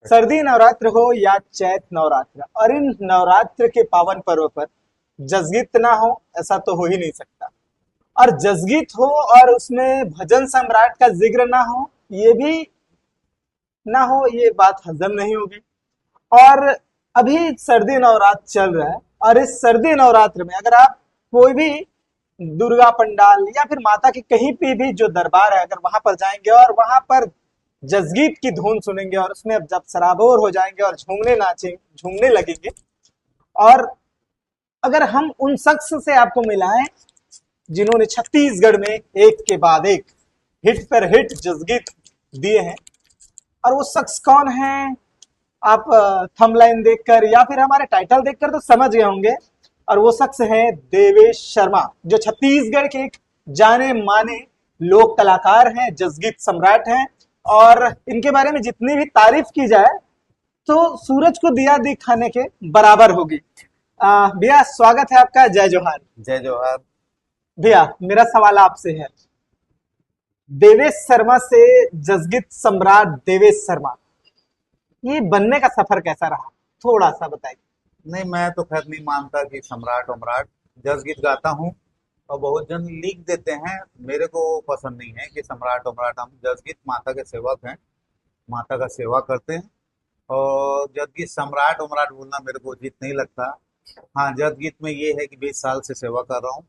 सर्दी नवरात्र हो या चैत नवरात्र, और इन नवरात्र के पावन पर्व पर जसगीत ना हो ऐसा तो हो ही नहीं सकता। और जसगीत हो और उसमें भजन सम्राट का जिक्र ना हो, ये भी ना हो, ये बात हजम नहीं होगी। और अभी सर्दी नवरात्र चल रहा है, और इस सर्दी नवरात्र में अगर आप कोई भी दुर्गा पंडाल या फिर माता के कहीं भी जो दरबार है, अगर वहां पर जाएंगे और वहां पर जसगीत की धुन सुनेंगे और उसमें जब सराबोर हो जाएंगे और झूमने लगेंगे, और अगर हम उन शख्स से आपको मिलाएं जिन्होंने छत्तीसगढ़ में एक के बाद एक हिट पर हिट जसगीत दिए हैं, और वो शख्स कौन है, आप थंबलाइन देखकर या फिर हमारे टाइटल देखकर तो समझ गए होंगे। और वो शख्स है देवेश शर्मा, जो छत्तीसगढ़ के एक जाने माने लोक कलाकार हैं, जसगीत सम्राट हैं। और इनके बारे में जितनी भी तारीफ की जाए तो सूरज को दिया दिखाने के बराबर होगी। भैया स्वागत है आपका, जय जोहार। जय जोहार। भैया मेरा सवाल आपसे है, देवेश शर्मा से जसगीत सम्राट देवेश शर्मा, ये बनने का सफर कैसा रहा, थोड़ा सा बताइए। नहीं, मैं तो खैर नहीं मानता कि सम्राट वम्राट। जस गीत गाता हूँ और बहुत जन लिख देते हैं। मेरे को पसंद नहीं है कि सम्राट वम्राट। हम जस गीत माता के सेवक हैं, माता का सेवा करते हैं। और जस गीत सम्राट वम्राट बोलना मेरे को उचित नहीं लगता। हाँ, जस गीत में ये है कि 20 साल से सेवा कर रहा हूँ,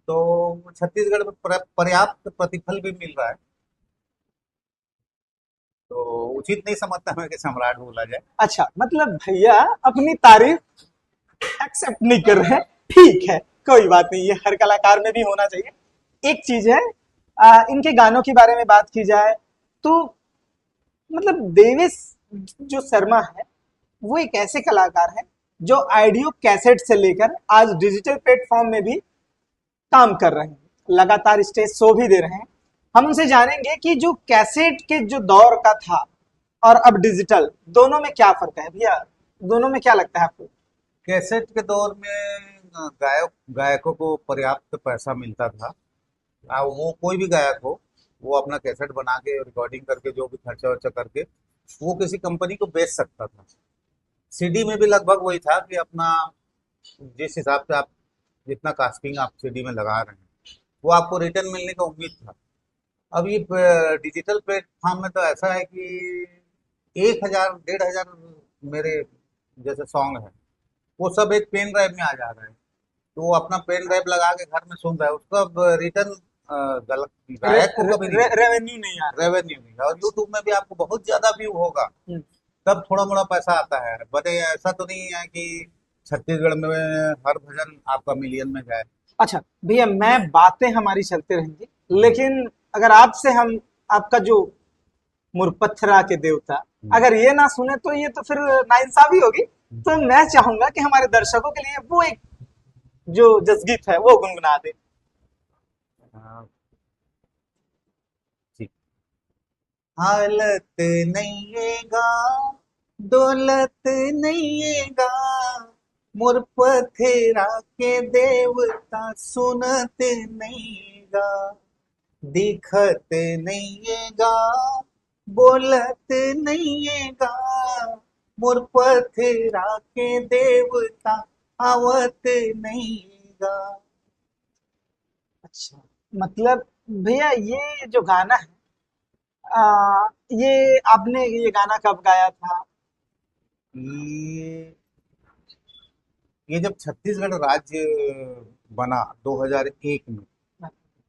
तो छत्तीसगढ़ में पर्याप्त प्रतिफल भी मिल रहा है, तो उचित नहीं समझता मैं कि सम्राट बोला जाए। अच्छा, मतलब भैया अपनी तारीफ एक्सेप्ट नहीं कर रहे हैं, ठीक है, कोई बात नहीं, ये हर कलाकार में भी होना चाहिए। एक चीज है, इनके गानों के बारे में बात की जाए तो मतलब देवेश जो शर्मा है वो एक ऐसे कलाकार है जो ऑडियो कैसेट से लेकर आज डिजिटल प्लेटफॉर्म में भी काम कर रहे हैं, लगातार स्टेज शो भी दे रहे हैं। हम उनसे जानेंगे कि जो कैसेट के जो दौर का था और अब डिजिटल, दोनों में क्या फर्क है भैया, दोनों में क्या लगता है आपको। कैसेट के दौर में गायकों को पर्याप्त पैसा मिलता था। वो कोई भी गायक हो, वो अपना कैसेट बना के रिकॉर्डिंग करके जो भी खर्चा वर्चा करके वो किसी कंपनी को बेच सकता था। सीडी में भी लगभग वही था कि अपना जिस हिसाब से आप जितना कास्टिंग आप सीडी में लगा रहे हैं वो आपको रिटर्न मिलने का उम्मीद था। अब ये डिजिटल प्लेटफॉर्म में तो ऐसा है कि 1,000 1,500 मेरे जैसे सॉन्ग है, वो सब एक पेन ड्राइव में आ जा रहा है। तो वो अपना पेन ड्राइव लगा के घर में सुन रहा है, उसका अब रिटर्न गलत गायक को कभी नहीं मिलेगा, रेवेन्यू नहीं आ रेवेन्यू नहीं है। और यूट्यूब में भी आपको बहुत ज्यादा व्यू होगा, रहा। तब थोड़ा मोड़ा पैसा आता है। बट ये ऐसा तो नहीं है कि छत्तीसगढ़ में हर भजन आपका मिलियन में जाए। अच्छा भैया, मैं बातें हमारी चलते रहेंगी, लेकिन अगर आपसे हम आपका जो मुरपथरा के देवता अगर ये ना सुने तो ये तो फिर नाइंसाफी होगी। तो मैं चाहूंगा कि हमारे दर्शकों के लिए वो एक जो जसगीत है वो गुनगुना दे। हाँ, ठीक। हालत नहीं है गा, दौलत नहीं है गा, मोर पथेरा के देवता सुनत नहीं गा, दिखत नहीं है गा, बोलत नहीं है गा, मोर पथेरा के देवता आवत नहीं गा। अच्छा, मतलब भैया ये जो गाना है, ये आपने ये गाना कब गाया था। ये ये जब छत्तीसगढ़ राज्य बना 2001 में,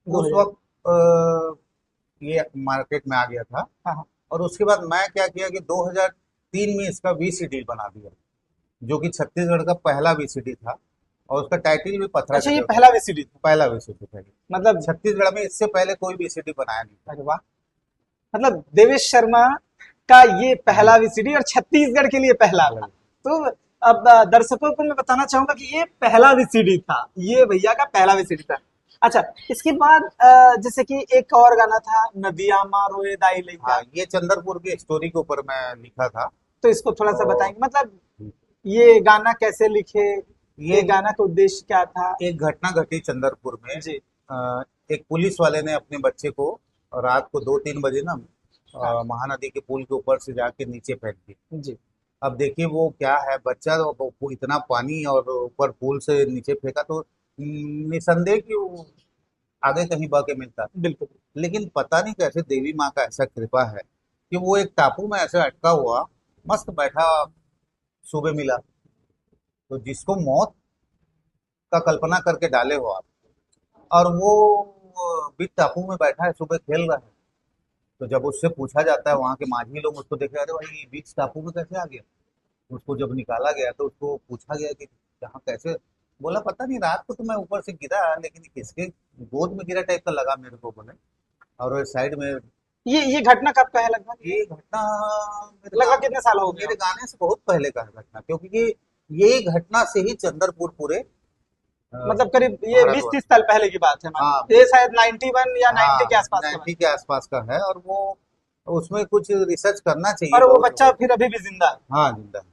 दो उस हजार वक्त ये मार्केट में आ गया था। हाँ हाँ। और उसके बाद मैं क्या किया कि 2003 में इसका वीसीडी बना दिया, जो कि छत्तीसगढ़ का पहला वीसीडी था। और उसका टाइटल भी पथरा अच्छा, के ये देवता, पहला वीसीडी था, पहला वीसीडी था ये। मतलब छत्तीसगढ़ में इससे पहले कोई वीसीडी बनाया नहीं था। अरे वाह, मतलब देवेश शर्मा का ये पहला वीसीडी और छत्तीसगढ़ के लिए पहला पहला था। तो अब दर्शकों को मैं बताना चाहूंगा कि ये पहला वीसीडी था, ये भैया का पहला वीसीडी था। अच्छा, इसके बाद जैसे कि एक और गाना था, नदिया मारोए दाई हाँ, लइका, ये चंद्रपुर की स्टोरी के ऊपर मैं लिखा था। तो इसको थोड़ा सा और बताएंगे, मतलब ये गाना कैसे लिखे, ये ये गाना का उद्देश्य क्या था। एक घटना घटी चंद्रपुर में। जी। एक पुलिस वाले ने अपने बच्चे को रात को 2-3 बजे ना हाँ महानदी के पुल के ऊपर से जाके नीचे फेंक दी। जी। अब देखिए वो क्या है, बच्चा तो वो इतना पानी और ऊपर पुल से नीचे फेंका तो निसंदेह कि वो आगे कहीं बह के मिलता। बिल्कुल। लेकिन पता नहीं कैसे देवी माँ का ऐसा कृपा है कि वो एक टापू में ऐसे अटका हुआ मस्त बैठा सुबह मिला। तो जिसको मौत का कल्पना करके डाले हो आप, और वो बीच टापू में बैठा है, सुबह खेल रहा है। तो जब उससे पूछा जाता है, वहां के माझी लोग उसको देखे, अरे भाई ये बीच टापू में कैसे आ गया। उसको जब निकाला गया तो उसको पूछा गया कि यहाँ कैसे। बोला पता नहीं, रात को तो मैं ऊपर से गिरा, लेकिन किसके गोद में गिरा टाइप का लगा मेरे को, बोले। और वो साइड में। ये घटना कब का है लगभग? ये घटना मेरे लगभग कितने साल हो गए मेरे आपको? गाने से बहुत पहले का है घटना, क्योंकि ये घटना से ही चंद्रपुर पूरे मतलब करीब ये बीस भारतवर्ष। तीस साल पहले की बात है मान हाँ लो, ये शायद 91 या 90 हाँ, के आसपास का बात 90 के आसपास का है। और वो उसमें कुछ रिसर्च करना है। चाहिए और वो बहुत बच्चा लोगों को। फिर अभी भी जिंदा है। हाँ, जिंदा है।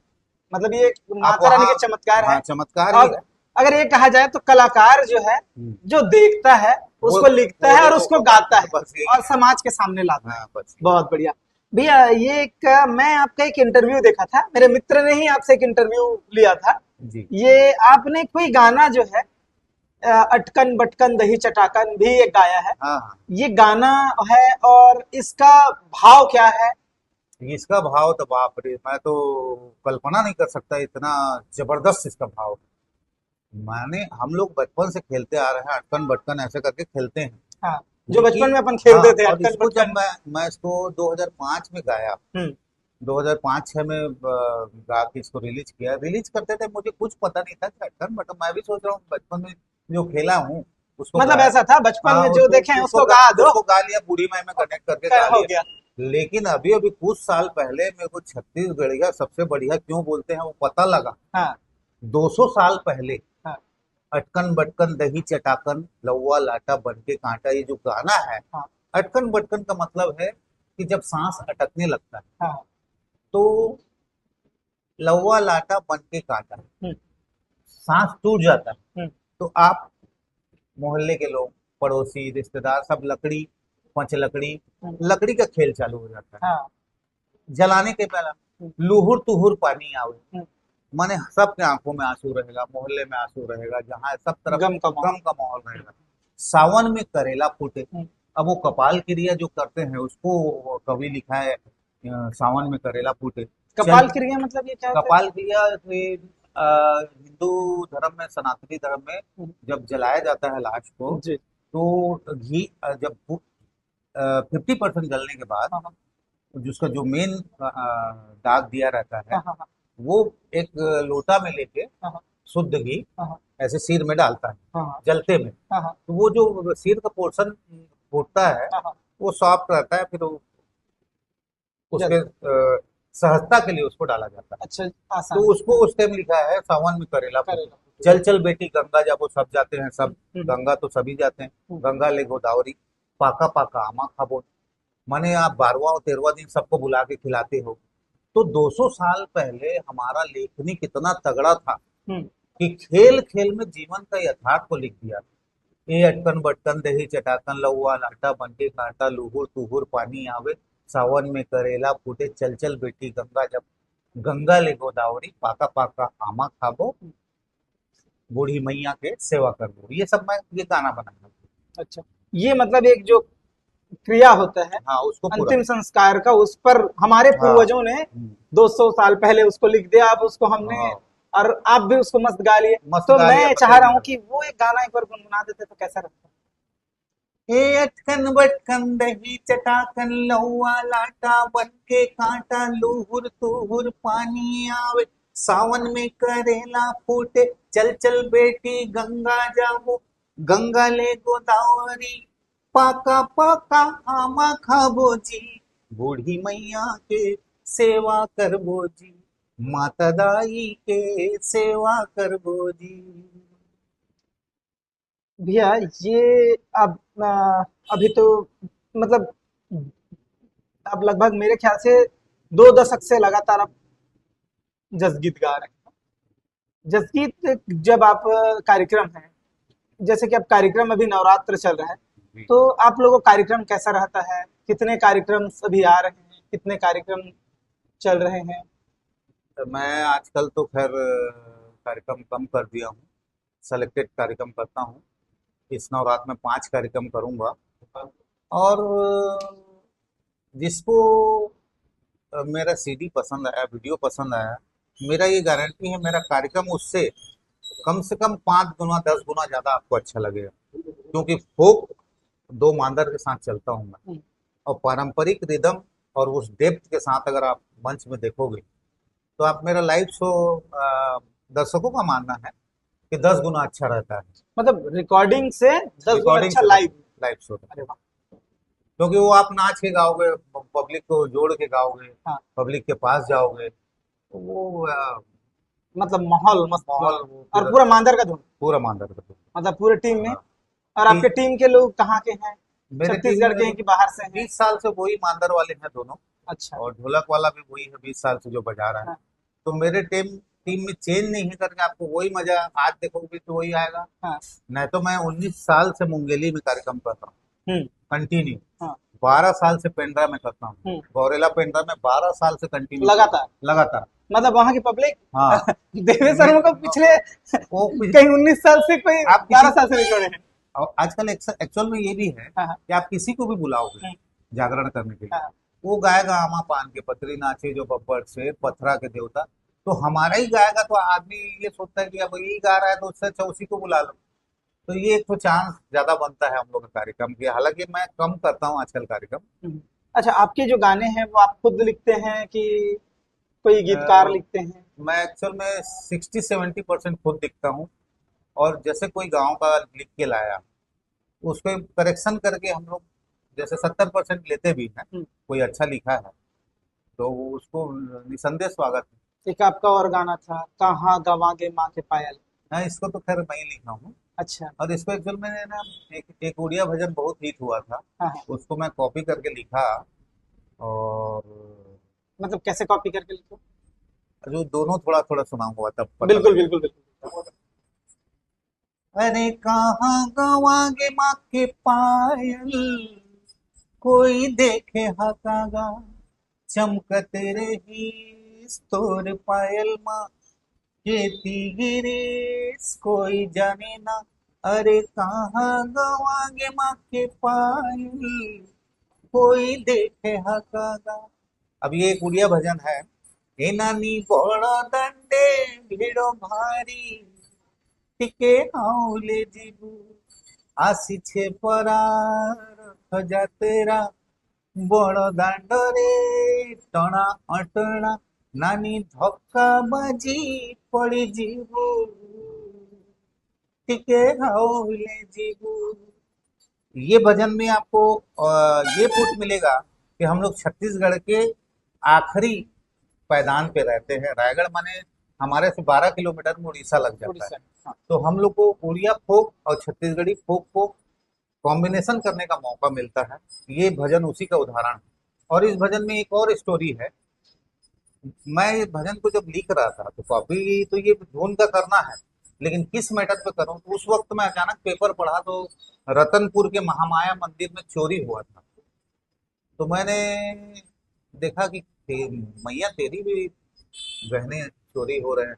मतलब ये आप माता रानी वहाँ, के चमत्कार है। हाँ, चमत्कार ही अब है। अगर ये कहा जाए तो कलाकार जो है, हम्म। जो देखता है वो उसको लिखता वो है और लोगों उसको को गाता है बस यही और है। समाज के सामने लाता है। हाँ, बस यही। बहुत बढ़िया। भैया ये एक मैं आपका एक इंटरव्यू देखा था, मेरे मित्र ने ही आपसे एक इंटरव्यू लिया था। जी। ये आपने कोई गाना जो है अटकन बटकन दही चटाकन भी एक गाया है। हाँ हाँ। ये गाना है और इसका भाव क्या है? इसका भाव तो बाप रे, मैं तो कल्पना नहीं कर सकता, इतना जबरदस्त इसका भाव है। माने हम लोग बचपन से खेलते आ रहे हैं, अटकन बटकन ऐसे करके खेलते हैं। हाँ, जो बचपन लेकिन में अपन हाँ, खेलते थे और अटकन इसको जब बटकन। मैं इसको 2005 में गाया। हम्म। 2005-6 में गा के इसको रिलीज किया। रिलीज करते थे मुझे कुछ पता नहीं था कि अटकन बटकन, मैं भी सोच रहा हूँ बचपन में जो खेला हूँ उसको मतलब गाया। ऐसा था बचपन हाँ, में जो देखे हैं उसको गा दो। उसको गा लिया, बूढ़ी माई में कनेक्ट करके गा हो लिया। गया। लेकिन अभी अभी कुछ साल पहले मेरे को छत्तीसगढ़िया सबसे बढ़िया क्यों बोलते हैं वो पता लगा। हाँ 200 साल पहले हाँ अटकन बटकन दही चटाकन लौवा लाटा बनके कांटा, ये जो गाना है, हाँ अटकन बटकन का मतलब है कि जब सांस अटकने लगता है हाँ। तो लौवा लाटा बनके कांटा, हम्म सांस टूट जाता है। हम्म तो आप मोहल्ले के लोग, पड़ोसी, रिश्तेदार सब लकड़ी, पंच लकड़ी, हम्म, लकड़ी का खेल चालू हो जाता है। हाँ। जलाने के पहला हम्म लुहुर तुहुर पानी आवे, हम्म, माने सबके आंखों में आंसू रहेगा, मोहल्ले में आंसू रहेगा, जहाँ सब तरफ गम का माहौल। गम का माहौल रहेगा। सावन में करेला फूटे। हम्म, अब वो कपाल क्रिया जो करते हैं उसको कवि लिखा है, सावन में करेला फूटे। चल, कपाल क्रिया मतलब ये क्या होता है? कपाल क्रिया से हिंदू धर्म में, सनातनी धर्म में जब जलाया जाता है लाश को, जी। तो घी जब 50% जलने के बाद हाँ हाँ जिसका जो मेन दाग दिया रहता है, हाँ हाँ वो एक लोटा में लेके हाँ हाँ शुद्ध घी हाँ ऐसे सिर में डालता है, हाँ हाँ जलते में। हाँ हाँ तो वो जो सिर का पोर्शन फूटता है हाँ हाँ, वो सॉफ्ट रहता है, फिर उसके जल। सहजता के लिए उसको डाला जाता है। अच्छा, तो आसान। उसको उस टाइम लिखा है सावन में करेला फूटे। करेला। चल चल बेटी गंगा, जब वो सब जाते हैं, सब हम्म गंगा तो सभी जाते हैं। हम्म, गंगा ले गोदावरी, पाका पाका आमा खाबो। माने आप 12वां और 13वां दिन सबको बुला के खिलाते हो। तो 200 साल पहले हमारा लेखनी कितना तगड़ा था हम्म, कि खेल खेल में जीवन का यथार्थ को लिख दिया। ये अटकन बटकन दही चटाकन लौवा लाटा बनके कांटा लुहुर तुहुर पानी आवे, सावन में करेला फूटे, चल चल बेटी गंगा, जब गंगा ले गोदावरी, पाका पाका आमा खाबो, बूढ़ी मैया के सेवा कर दो। ये सब मैं ये गाना बनाया। अच्छा। ये मतलब एक जो क्रिया होता है हाँ, उसको पूरा। अंतिम संस्कार का, उस पर हमारे हाँ। पूर्वजों ने 200 साल पहले उसको लिख दिया, अब उसको हमने, हाँ, और आप भी उसको मस्त गा लिए। मस्त तो गा लिया, मैं पता चाह ही रहा नहीं हूँ लगा। कि वो एक गाना एक बार गुनगुना देते तो कैसा रहता? ए अटकन बटकन दही चटाकन लौवा लाटा बनके कांटा लुहुर तुहुर पानी आवे, सावन में करेला फूटे, चल चल बेटी गंगा जाबो, गंगा ले गोदावरी, पाका पाका आमा खाबो जी, बूढ़ी मैया के सेवा करबो जी, माता दाई के सेवा करबो जी। भैया ये अब अभी तो मतलब अब लगभग मेरे ख्याल से 2 दशक से लगातार आप जसगीत गा रहे हैं। जसगीत जब आप कार्यक्रम है, जैसे कि अब कार्यक्रम अभी नवरात्र चल रहा है, जी। तो आप लोगों का कार्यक्रम कैसा रहता है? कितने कार्यक्रम अभी आ रहे हैं, कितने कार्यक्रम चल रहे हैं? तो मैं आजकल तो खैर कार्यक्रम कम कर दिया हूँ। सेलेक्टेड कार्यक्रम करता हूँ। इस नवरात्र में 5 कार्यक्रम करूँगा। और जिसको मेरा सीडी पसंद आया, वीडियो पसंद आया, मेरा ये गारंटी है मेरा कार्यक्रम उससे कम से कम 5 गुना 10 गुना ज़्यादा आपको अच्छा लगेगा। क्योंकि फोक दो मांदर के साथ चलता हूँ मैं, हम्म, और पारंपरिक रिदम और उस डेप्थ के साथ अगर आप मंच में देखोगे तो आप मेरा लाइव शो दर्शकों का मानना है कि 10 गुना अच्छा रहता है मतलब रिकॉर्डिंग से 10 गुना रिकॉर्डिंग अच्छा से। लाइव? लाइव शो अरे वाह। क्योंकि वो आप नाच के गाओगे, पब्लिक को जोड़ के गाओगे, हाँ, पब्लिक के पास जाओगे, तो वो मतलब माहौल मस्त माहौल वो और पूरा पूरा मांदर का धुन, पूरा मांदर कर दो। मतलब पूरे टीम में। हाँ, और कि आपके टीम के लोग कहाँ के हैं? मेरे टीम छत्तीसगढ़ में के हैं कि बाहर से हैं? 20 साल से वही मांदर वाले हैं दोनों, अच्छा। और ढोलक वाला भी वही है 20 साल से जो बजा रहा है। हाँ तो मेरे टीम टीम में चेंज नहीं है करके आपको वही मजा आज देखोगे तो वही आएगा। हाँ। नहीं तो मैं 19 साल से मुंगेली में कार्यक्रम करता हूँ हम्म। कंटिन्यू। हाँ। 12 साल से पेंड्रा में करता हूँ, हम्म। गौरेला पेंड्रा में 12 साल से कंटिन्यू करता लगातार? हूँ लगातार। मतलब वहां की पब्लिक हाँ, देवेश मैं शर्मा को पिछले वो कहीं 19 साल से, कोई आप किसी 12 साल से रिकॉर्ड है। और आजकल एक्चुअल में ये भी है हाँ हाँ। कि आप किसी को भी बुलाओगे हम्म, जागरण करने के लिए, हाँ वो गाएगा आमा पान के पतरी नाचे जो बब्बर शेर पथरा के देवता। तो हमारा ही गाएगा तो आदमी ये सोचता है कि अब यही गा रहा है तो उससे अच्छा उसी को बुला लो। तो ये एक तो चांस ज्यादा बनता है हम लोग के कार्यक्रम की। हालांकि मैं कम करता हूँ आजकल कार्यक्रम। हम्म। अच्छा, आपके जो गाने हैं वो आप खुद लिखते हैं कि कोई गीतकार अ, लिखते हैं? मैं एक्चुअल में 60-70% खुद लिखता हूँ। और जैसे कोई गाँव का लिख के लाया उसको करेक्शन करके हम लोग जैसे 70% लेते भी हैं। हम्म। कोई अच्छा लिखा है तो वो उसको निसंदेह स्वागत है। एक आपका और गाना था, कहाँ गवागे माँ के पायल। हाँ, इसको तो खैर मैं ही लिखा हूँ। अच्छा। और इसको एक्चुअल में ना एक उड़िया भजन बहुत हिट हुआ था, हाँ हाँ। उसको मैं कॉपी करके लिखा। और मतलब कैसे कॉपी करके लिखो? जो दोनों थोड़ा थोड़ा सुनाऊंगा तब पता बिल्कुल लगेगा। बिल्कुल बिल्कुल। अरे कहाँ गवागे माँ के पायल, कोई देखे हकागा, चमकत रही तोर पायल माँ, खेती गिरीश कोई जाने ना। अरे कहाँ गवागे माँ के पायल, कोई देखे हकागा। अब ये एक उड़िया भजन है। हे नानी बड़ दंडे भिड़ो भारी, টিকে হাউলে জিবু আসিছে পরার যাত্রা, বড় দাণ্ডরে টଣା অটଣା, নানি ধক্কা বাজি পড়ি জিবু, টিকে হাউले जीबू। ये भजन में आपको ये पुट मिलेगा कि हम लोग छत्तीसगढ़ के आखिरी पायदान पे रहते हैं। रायगढ़ माने हमारे से 12 किलोमीटर में उड़ीसा लग जाता है। उड़ीसा। हाँ। तो हम लोग को उड़िया फोक और छत्तीसगढ़ी फोक को कॉम्बिनेशन करने का मौका मिलता है। ये भजन उसी का उदाहरण है। और इस भजन में एक और स्टोरी है। मैं इस भजन को जब लिख रहा था तो कॉपी तो ये धुन का करना है, लेकिन किस मैटर पे करूं, तो उस वक्त मैं अचानक पेपर पढ़ा तो रतनपुर के महामाया मंदिर में चोरी हुआ था। तो मैंने देखा कि मैया तेरी भी गहने चोरी हो रहे हैं।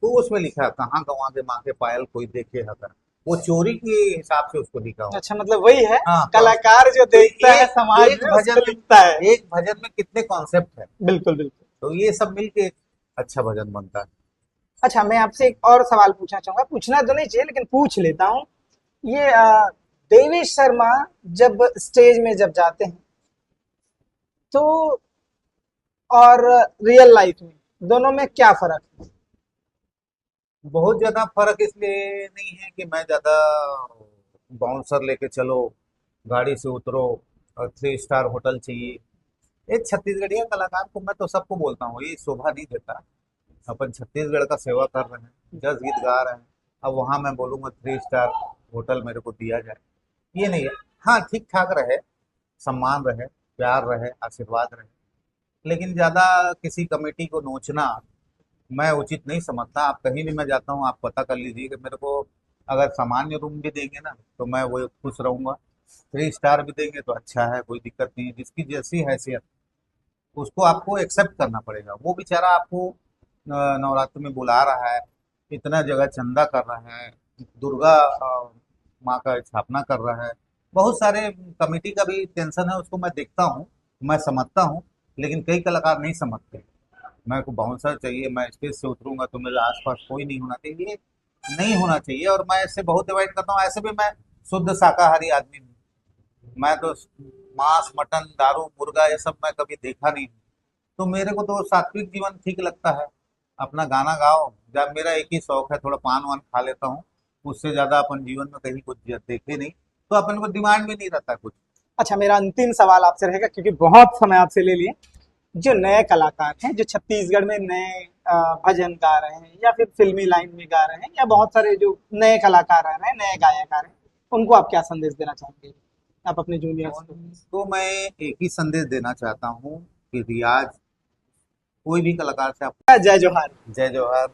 तो उसमें लिखा कहाँ गंवा के माँ के पायल कोई देखे हकर। वो चोरी के हिसाब से उसको लिखा हुआ। अच्छा, मतलब वही है, हाँ, कलाकार जो तो देखता है एक समाज एक में उसको भजन लिखता है। एक भजन में कितने कॉन्सेप्ट है। बिल्कुल बिल्कुल। तो ये सब मिलके एक अच्छा भजन बनता है। अच्छा, मैं आपसे एक और सवाल पूछना चाहूंगा, पूछना तो नहीं चाहिए लेकिन पूछ लेता हूँ। ये देवेश शर्मा जब स्टेज में जब जाते हैं तो, और रियल लाइफ में, दोनों में क्या फर्क है? बहुत ज्यादा फर्क इसलिए नहीं है कि मैं ज्यादा बाउंसर लेके चलो, गाड़ी से उतरो और 3 स्टार होटल चाहिए। एक छत्तीसगढ़िया कलाकार को मैं तो सबको बोलता हूँ ये शोभा नहीं देता। अपन छत्तीसगढ़ का सेवा कर रहे हैं, 10 गीत गा रहे हैं, अब वहां मैं बोलूंगा 3 स्टार होटल मेरे को दिया जाए, ये नहीं है। हाँ, ठीक ठाक रहे, सम्मान रहे, प्यार रहे, आशीर्वाद रहे, लेकिन ज्यादा किसी कमेटी को नोचना मैं उचित नहीं समझता। आप कहीं भी मैं जाता हूँ आप पता कर लीजिए कि मेरे को अगर सामान्य रूम भी देंगे ना तो मैं वो खुश रहूंगा। थ्री स्टार भी देंगे तो अच्छा है, कोई दिक्कत नहीं है। जिसकी जैसी हैसियत उसको आपको एक्सेप्ट करना पड़ेगा। वो बेचारा आपको नवरात्र में बुला रहा है, इतना जगह चंदा कर रहा है, दुर्गा माँ का स्थापना कर रहा है, बहुत सारे कमेटी का भी टेंशन है, उसको मैं देखता हूँ, मैं समझता हूँ। लेकिन कई कलाकार नहीं समझते। मेरे को बाउंसर चाहिए, मैं स्टेज से उतरूंगा तो मेरे आसपास कोई नहीं होना चाहिए, नहीं होना चाहिए। और मैं इससे बहुत अवॉइड करता हूँ। ऐसे भी मैं शुद्ध शाकाहारी आदमी हूँ। मैं तो मांस मटन दारू मुर्गा ये सब मैं कभी देखा नहीं। तो मेरे को तो सात्विक जीवन ठीक लगता है। अपना गाना गाओ, जब मेरा एक ही शौक है, थोड़ा पान वान खा लेता हूँ। उससे ज्यादा अपन जीवन में कहीं कुछ देखे नहीं, तो अपन को डिमांड भी नहीं रहता कुछ। अच्छा, मेरा अंतिम सवाल आपसे रहेगा, क्योंकि बहुत समय आपसे ले लिए। जो नए कलाकार हैं, जो छत्तीसगढ़ में नए भजन गा रहे हैं या फिर फिल्मी लाइन में गा रहे हैं, या बहुत सारे जो नए कलाकार आ रहे हैं, नए गायक आ रहे हैं, उनको आप क्या संदेश देना चाहेंगे, आप अपने जूनियर्स को? तो मैं एक ही संदेश देना चाहता हूँ कि रियाज कोई भी कलाकार से आप जय जोहार। जय जवाहर।